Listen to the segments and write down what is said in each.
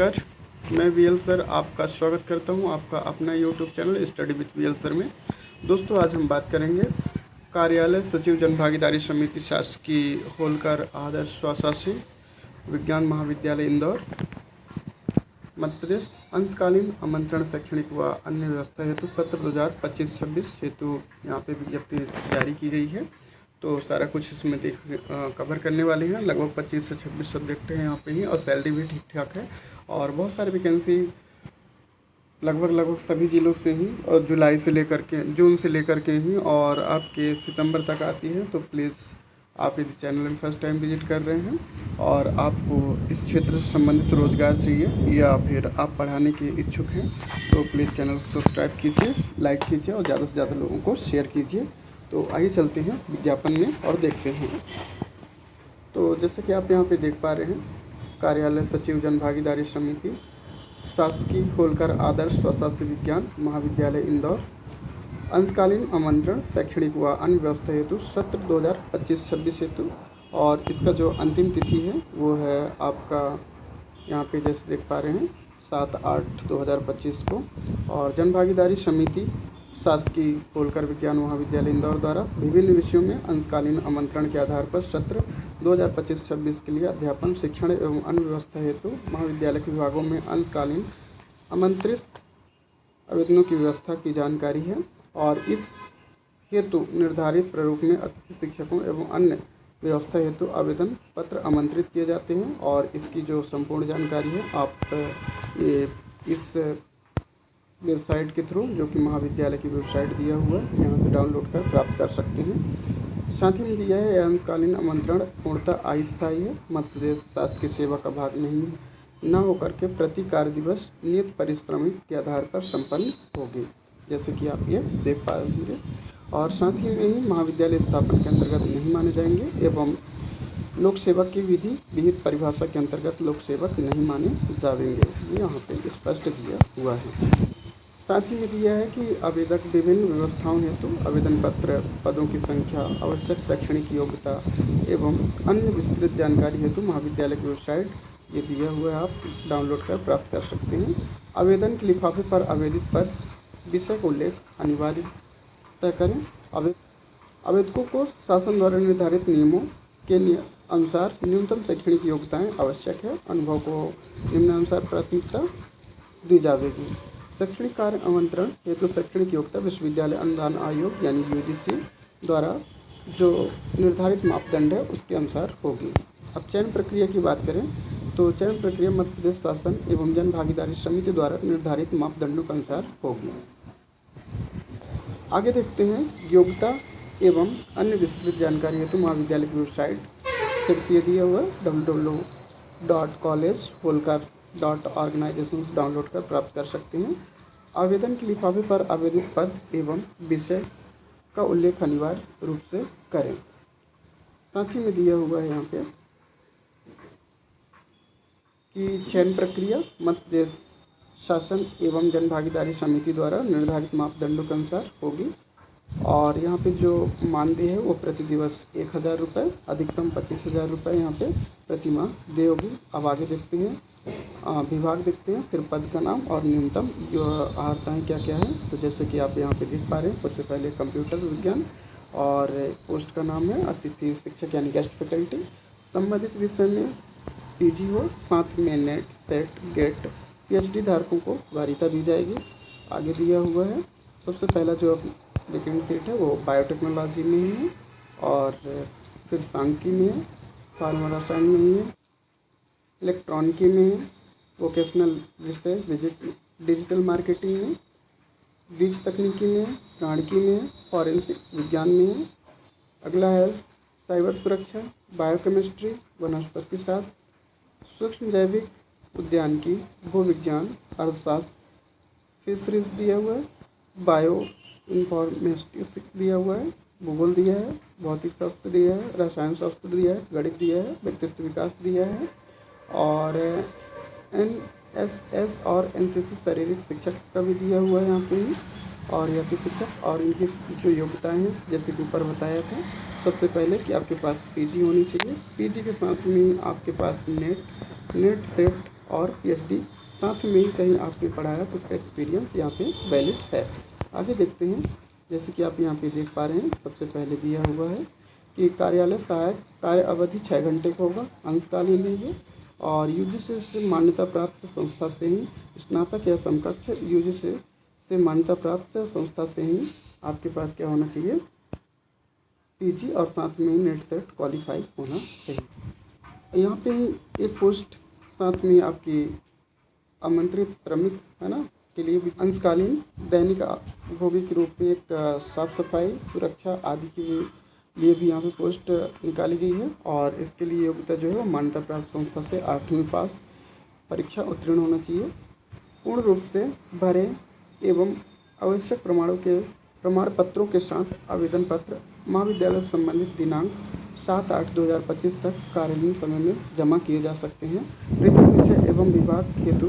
नमस्कार, मैं V L sir आपका स्वागत करता हूं आपका अपना YouTube channel study with VL sir में। दोस्तों, आज हम बात करेंगे कार्यालय सचिव जन भागीदारी समिति शासकीय होलकर आदर्श स्वशासी विज्ञान महाविद्यालय इंदौर मध्य प्रदेश अंशकालीन आमंत्रण शैक्षणिक व अन्य व्यवस्था हेतु सत्र 2025-26 हेतु यहाँ पे विज्ञप्ति जारी की गई है। तो सारा कुछ इसमें कवर करने वाले हैं। लगभग 25 से 26 सब्जेक्ट हैं यहाँ पे ही, और सैलरी भी ठीक ठाक है, और बहुत सारी वैकेंसी लगभग सभी ज़िलों से ही, और जून से लेकर के ही और आपके सितंबर तक आती है। तो प्लीज़ आप यदि चैनल में फर्स्ट टाइम विजिट कर रहे हैं और आपको इस क्षेत्र से संबंधित रोज़गार चाहिए या फिर आप पढ़ाने के इच्छुक हैं, तो प्लीज़ चैनल को सब्सक्राइब कीजिए, लाइक कीजिए और ज़्यादा से ज़्यादा लोगों को शेयर कीजिए। तो आइए चलते हैं विज्ञापन में और देखते हैं। तो जैसे कि आप यहाँ पे देख पा रहे हैं, कार्यालय सचिव जन भागीदारी समिति शासकीय होलकर आदर्श स्वशासी विज्ञान महाविद्यालय इंदौर अंशकालीन आमंत्रण शैक्षणिक व अन्य व्यवस्था हेतु सत्र 2025-26 हेतु, और इसका जो अंतिम तिथि है वो है आपका यहाँ पे जैसे देख पा रहे हैं 7/8/2025 को। और जन भागीदारी समिति शासकीय होलकर विज्ञान महाविद्यालय इंदौर द्वारा विभिन्न विषयों में अंशकालीन आमंत्रण के आधार पर सत्र 2025-26 के लिए अध्यापन शिक्षण एवं अन्य व्यवस्था हेतु महाविद्यालय के विभागों में अंशकालीन आमंत्रित आवेदनों की व्यवस्था की जानकारी है। और इस हेतु निर्धारित प्रारूप में अतिथि शिक्षकों एवं अन्य व्यवस्था हेतु आवेदन पत्र आमंत्रित किए जाते हैं। और इसकी जो संपूर्ण जानकारी है आप ये इस वेबसाइट के थ्रू, जो कि महाविद्यालय की वेबसाइट दिया हुआ है, यहाँ से डाउनलोड कर प्राप्त कर सकते हैं। साथ ही में दिया है अंशकालीन आमंत्रण पूर्णतः अस्थायी है, मध्य प्रदेश शासकीय सेवा का भाग नहीं न होकर के प्रति कार्य दिवस नियत पारिश्रमिक के आधार पर संपन्न होगी, जैसे कि आप ये देख पा रहे होंगे। और साथ ही में ही महाविद्यालय स्थापन के अंतर्गत नहीं माने जाएंगे एवं लोक सेवक की विधि विहित परिभाषा के अंतर्गत लोक सेवक नहीं माने जाएंगे, ये यहाँ पे स्पष्ट दिया हुआ है। साथ ही में दिया है कि आवेदक विभिन्न व्यवस्थाओं हेतु आवेदन पत्र, पदों की संख्या, आवश्यक शैक्षणिक योग्यता एवं अन्य विस्तृत जानकारी हेतु महाविद्यालय की वेबसाइट ये दिया हुआ है, आप डाउनलोड कर प्राप्त कर सकते हैं। आवेदन के लिफाफे पर आवेदित पद विषय का उल्लेख अनिवार्य तय करें। आवेदकों को शासन द्वारा निर्धारित नियमों के अनुसार न्यूनतम शैक्षणिक योग्यताएं आवश्यक है। अनुभव को निम्नानुसार प्राथमिकता दी जाएगी। शैक्षणिक कार्य आमंत्रण हेतु शैक्षणिक योग्यता विश्वविद्यालय अनुदान आयोग यानी यूजीसी द्वारा जो निर्धारित मापदंड है उसके अनुसार होगी। अब चयन प्रक्रिया की बात करें तो चयन प्रक्रिया मध्य प्रदेश शासन एवं जन भागीदारी समिति द्वारा निर्धारित मापदंडों के अनुसार होगी। आगे देखते हैं योग्यता एवं अन्य विस्तृत जानकारी हेतु महाविद्यालय की वेबसाइट फिर से दिया हुआ www.collegeholkar.organizations डाउनलोड कर प्राप्त कर सकते हैं। आवेदन के लिफाफे पर आवेदित पद एवं विषय का उल्लेख अनिवार्य रूप से करें। साथ ही में दिया हुआ है यहाँ पे कि चयन प्रक्रिया मध्य प्रदेश शासन एवं जन भागीदारी समिति द्वारा निर्धारित मापदंडों के अनुसार होगी। और यहाँ पे जो मानदेय है वो प्रति दिवस 1000 रुपये, अधिकतम 25,000 रुपये यहाँ पे प्रति माह देय होगी। अब आगे देखते हैं विभाग देखते हैं, फिर पद का नाम और न्यूनतम जो अर्हताएँ क्या क्या है। तो जैसे कि आप यहाँ पे देख पा रहे हैं, सबसे पहले कंप्यूटर विज्ञान, और पोस्ट का नाम है अतिथि शिक्षक यानी गेस्ट फैकल्टी। संबंधित विषय में पीजी हो, साथ में नेट, सेट, गेट, पीएचडी धारकों को वरीयता दी जाएगी। आगे दिया हुआ है सबसे पहला जो वैकेंसी सीट है वो बायोटेक्नोलॉजी में ही है, और फिर सांख्यिकी में है, फार्मा रसायन में ही है, इलेक्ट्रॉनिकी में है, वोकेशनल विषय डिजिटल मार्केटिंग में, बीज तकनीकी में है, प्राणिकी में है, फॉरेंसिक विज्ञान में है। अगला है साइबर सुरक्षा, बायोकेमिस्ट्री, वनस्पति शास्त्र, सूक्ष्म जैविक उद्यानिकी, भूविज्ञान, अर्थशास्त्र, फिशरीज दिया हुआ है, बायो इन्फॉर्मेटिक्स दिया हुआ है, भूगोल दिया है, भौतिक शास्त्र दिया है, रसायन शास्त्र दिया है, गणित दिया है, व्यक्तित्व विकास दिया है, और एनएसएस और एनसीसी शारीरिक शिक्षक का भी दिया हुआ है यहाँ पे ही, और यह के शिक्षक। और इनकी जो योग्यताएं हैं जैसे कि ऊपर बताया था, सबसे पहले कि आपके पास पीजी होनी चाहिए, पीजी के साथ में आपके पास नेट, सेट और PhD साथ में ही कहीं आपने पढ़ाया तो उसका एक्सपीरियंस यहाँ पे वैलिड है। आगे देखते हैं, जैसे कि आप यहाँ पे देख पा रहे हैं, सबसे पहले दिया हुआ है कि कार्यालय सहायक कार्य अवधि 6 घंटे का होगा, अंशकालीन है ये, और UGC से मान्यता प्राप्त संस्था से ही स्नातक या समकक्ष UGC से मान्यता प्राप्त संस्था से ही आपके पास क्या होना चाहिए, PG, और साथ में ही नेट सेट क्वालिफाई होना चाहिए। यहाँ पे ही एक पोस्ट साथ में आपकी आमंत्रित श्रमिक है ना के लिए भी अंशकालीन दैनिक भोगी के रूप में एक साफ सफाई सुरक्षा आदि के लिए भी यहाँ पे पोस्ट निकाली गई है। और इसके लिए योग्यता जो है वो मान्यता प्राप्त संस्था से 8वीं पास परीक्षा उत्तीर्ण होना चाहिए, पूर्ण रूप से भरे एवं आवश्यक प्रमाण पत्रों के साथ आवेदन पत्र महाविद्यालय से संबंधित दिनांक 7/8/2025 तक कार्यालयीन समय में जमा किए जा सकते हैं। पृथक विषय एवं विभाग हेतु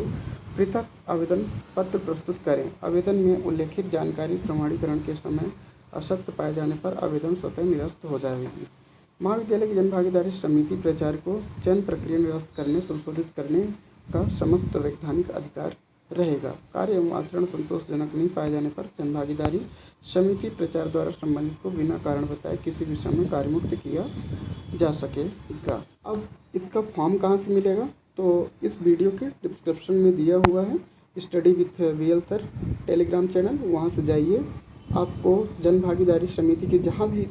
पृथक आवेदन पत्र प्रस्तुत करें। आवेदन में उल्लेखित जानकारी प्रमाणीकरण के समय असत्य पाए जाने पर आवेदन स्वतः निरस्त हो जाएगी। महाविद्यालय की जनभागीदारी समिति प्राचार्य को चयन प्रक्रिया निरस्त करने संशोधित करने का समस्त वैधानिक अधिकार रहेगा। कार्य एवं आचरण संतोषजनक नहीं पाए जाने पर जनभागीदारी समिति प्राचार्य द्वारा संबंधित को बिना कारण बताए किसी भी समय कार्यमुक्त किया जा सकेगा। अब इसका फॉर्म कहाँ से मिलेगा, तो इस वीडियो के डिस्क्रिप्शन में दिया हुआ है study with VL sir Telegram channel, वहाँ से जाइए। आपको जनभागीदारी समिति के जहाँ भी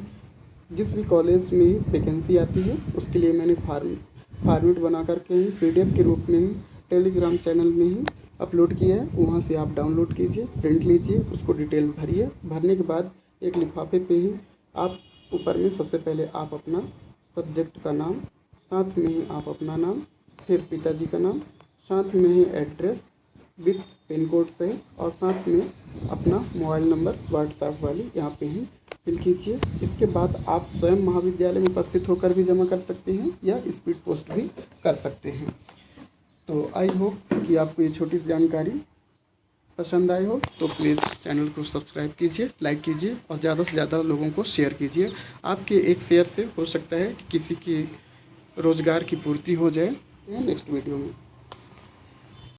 जिस भी कॉलेज में वैकेंसी आती है उसके लिए मैंने फॉर्मेट बना करके ही PDF के रूप में ही टेलीग्राम चैनल में ही अपलोड किया है। वहाँ से आप डाउनलोड कीजिए, प्रिंट लीजिए, उसको डिटेल भरिए। भरने के बाद एक लिफाफे पे ही आप ऊपर में सबसे पहले आप अपना सब्जेक्ट का नाम, साथ में ही आप अपना नाम, फिर पिताजी का नाम, साथ में ही एड्रेस विथ पिन कोड से, और साथ में अपना मोबाइल नंबर व्हाट्सएप वाली यहाँ पे ही फिल कीजिए। इसके बाद आप स्वयं महाविद्यालय में उपस्थित होकर भी जमा कर सकते हैं या स्पीड पोस्ट भी कर सकते हैं। तो आई होप कि आपको ये छोटी सी जानकारी पसंद आई हो, तो प्लीज़ चैनल को सब्सक्राइब कीजिए, लाइक कीजिए और ज़्यादा से ज़्यादा लोगों को शेयर कीजिए। आपके एक शेयर से हो सकता है कि किसी की रोज़गार की पूर्ति हो जाए। नेक्स्ट वीडियो में।